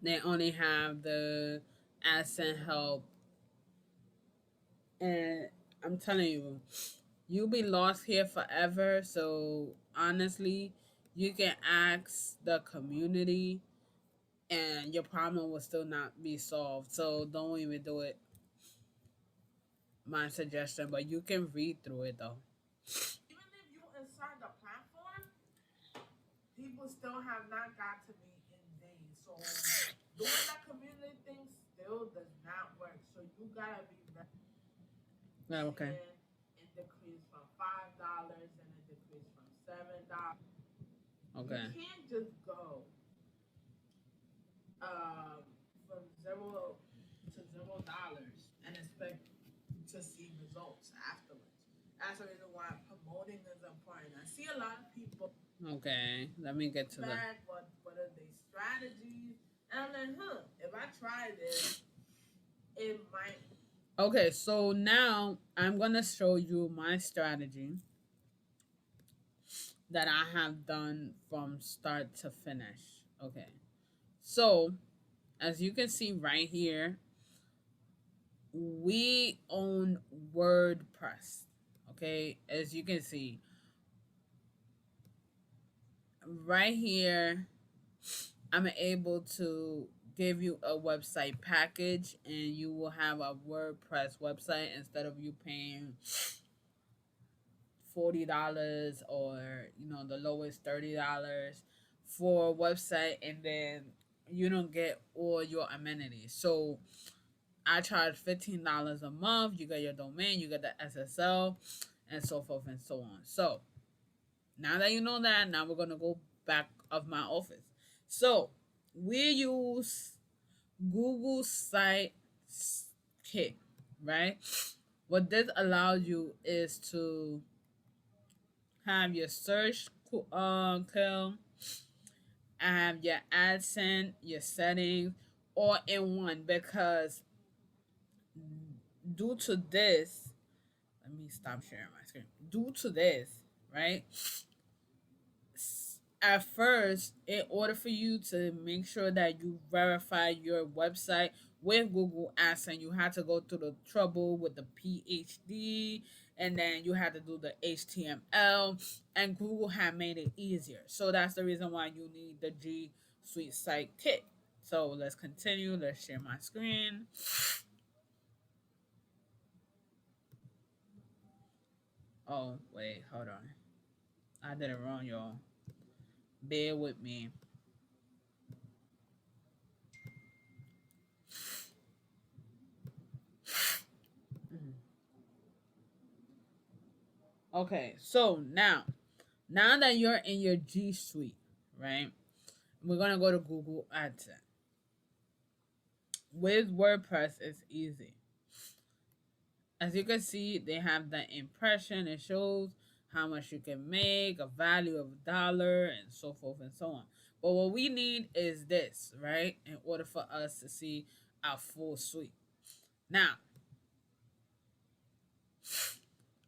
They only have the AdSense help, and I'm telling you, you'll be lost here forever. So honestly, you can ask the community, and your problem will still not be solved. So don't even do it. My suggestion, but you can read through it though. Even if you inside the platform, people still have not got to be in days. So doing that community thing still does not work. So you gotta be very Yeah, okay. seeing it decrease from $5 and it decrease from $7. You Okay. can't just go um, from $0 to $0 and expect to see results afterwards. That's the reason why promoting is important. I see a lot of people Okay. Let me get to the. back, what are they strategies? And I'm like, if I try this, it might. Okay, so now I'm gonna show you my strategy that I have done from start to finish. Okay. So as you can see right here, we own WordPress. Okay, as you can see right here, I'm able to give you a website package, and you will have a WordPress website instead of you paying $40, or the lowest $30 for a website, and then you don't get all your amenities. So I charge $15 a month. You get your domain, you get the SSL, and so forth and so on. So now that you know that, now we're gonna go back of my office. So we use Google Site Kit, right? What this allows you is to have your search kill, have your AdSense, your settings, all in one. Because due to this, let me stop sharing my screen. Due to this, right? At first, in order for you to make sure that you verify your website with Google AdSense, you had to go through the trouble with the PhD, and then you had to do the HTML, and Google had made it easier. So that's the reason why you need the G Suite Site Kit. So let's continue. Let's share my screen. Oh, wait, hold on. I did it wrong, y'all. Bear with me. Okay, so now that you're in your G Suite, right? We're gonna go to Google AdSense. With WordPress, it's easy. As you can see, they have the impression. It shows how much you can make, a value of $1, and so forth and so on. But what we need is this, right? In order for us to see our full suite. Now,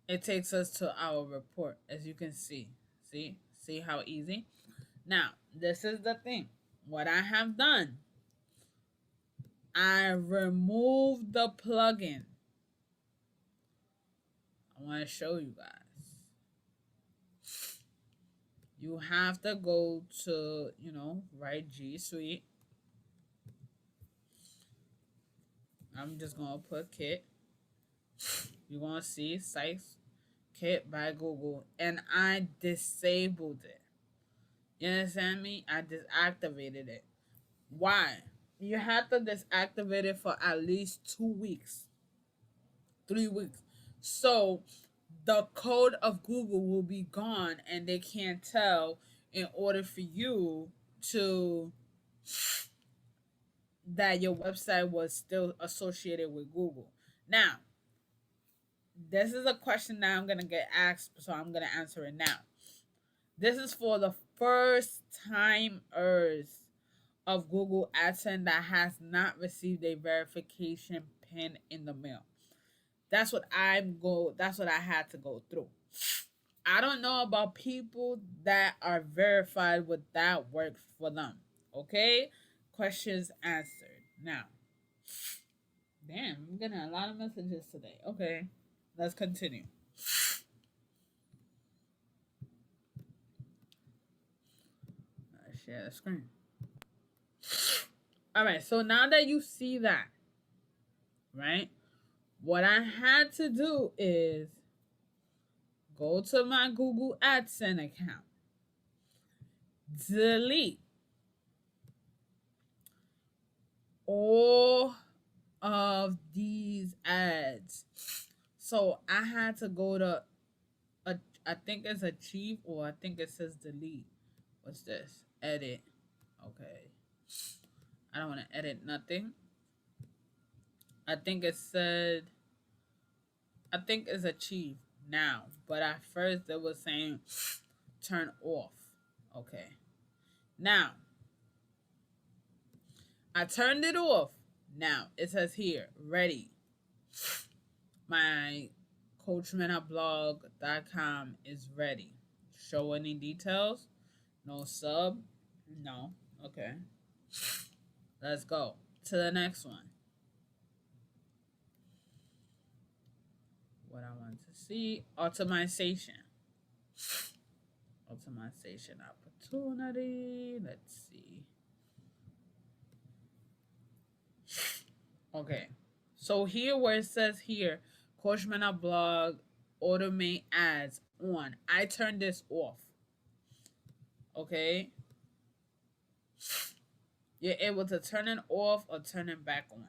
it takes us to our report, as you can see. See how easy? Now, this is the thing. What I have done, I removed the plugin. I want to show you guys. You have to go to, right, G Suite. I'm just going to put Kit. You're going to see Sites Kit by Google. And I disabled it. You understand me? I deactivated it. Why? You have to deactivate it for at least 2 weeks, 3 weeks. So the code of Google will be gone, and they can't tell, in order for you to that your website was still associated with Google. Now, this is a question that I'm gonna get asked, so I'm gonna answer it now. This is for the first timers of Google AdSense that has not received a verification pin in the mail. That's what I had to go through. I don't know about people that are verified with that works for them. Okay? questions answered. Now, damn, I'm getting a lot of messages today. Okay, let's continue. Let's share the screen. All right, so now that you see that, right, what I had to do is go to my Google AdSense account, delete all of these ads. So I had to go to a, I think it's achieve, or I think it says delete. What's this? Edit. Okay. I don't want to edit nothing. I think it said, I think it's achieve now. But at first it was saying turn off. Okay. Now, I turned it off. Now, it says here, ready. My coachmenablog.com is ready. Show any details? No sub? No. Okay. Let's go to the next one. What I want to see, automation. Automation opportunity. Let's see. Okay. So here where it says here, Coachmena blog automate ads on. I turned this off. Okay. You're able to turn it off or turn it back on.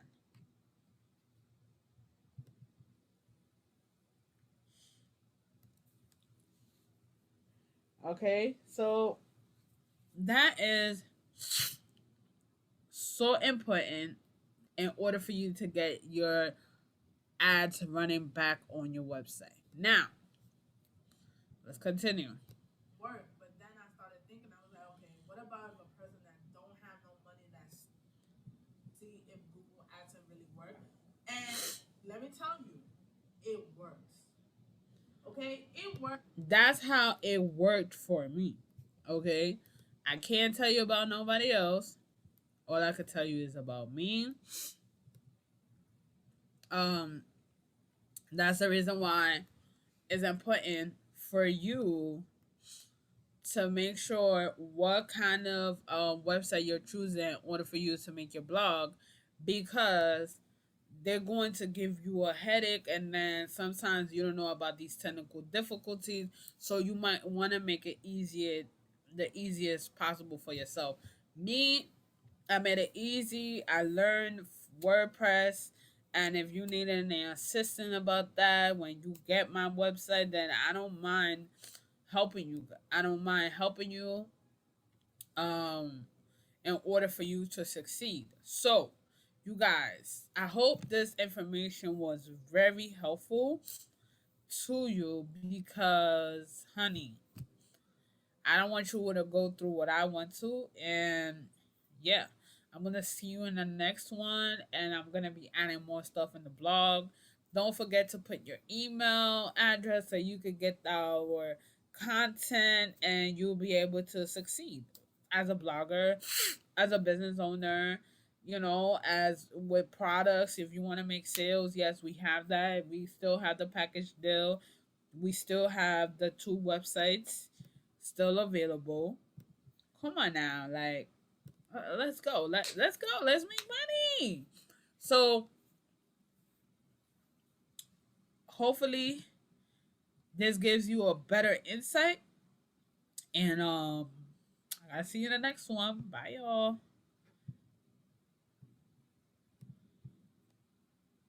Okay. So that is so important in order for you to get your ads running back on your website. Now, let's continue. Work, but then I started thinking, I was like, okay, what about if a person that don't have no money, that's see if Google AdSense really work? And let me tell you, it works. Okay, it works. That's how it worked for me. Okay. I can't tell you about nobody else. All I could tell you is about me. Um, that's the reason why it's important for you to make sure what kind of website you're choosing in order for you to make your blog, because they're going to give you a headache, and then sometimes you don't know about these technical difficulties, so you might want to make it easier, the easiest possible for yourself. Me, I made it easy. I learned WordPress, and if you need any assistance about that when you get my website, then I don't mind helping you. I don't mind helping you um in order for you to succeed. So, you guys, I hope this information was very helpful to you, because honey, I don't want you to go through what I went to. And yeah, I'm going to see you in the next one. And I'm going to be adding more stuff in the blog. Don't forget to put your email address so you can get our content and you'll be able to succeed as a blogger, as a business owner. You know, as with products, if you want to make sales, yes, we have that. We still have the package deal. We still have the two websites still available. Come on now, like let's go. Let's go. Let's make money. So hopefully this gives you a better insight. And I see you in the next one. Bye y'all.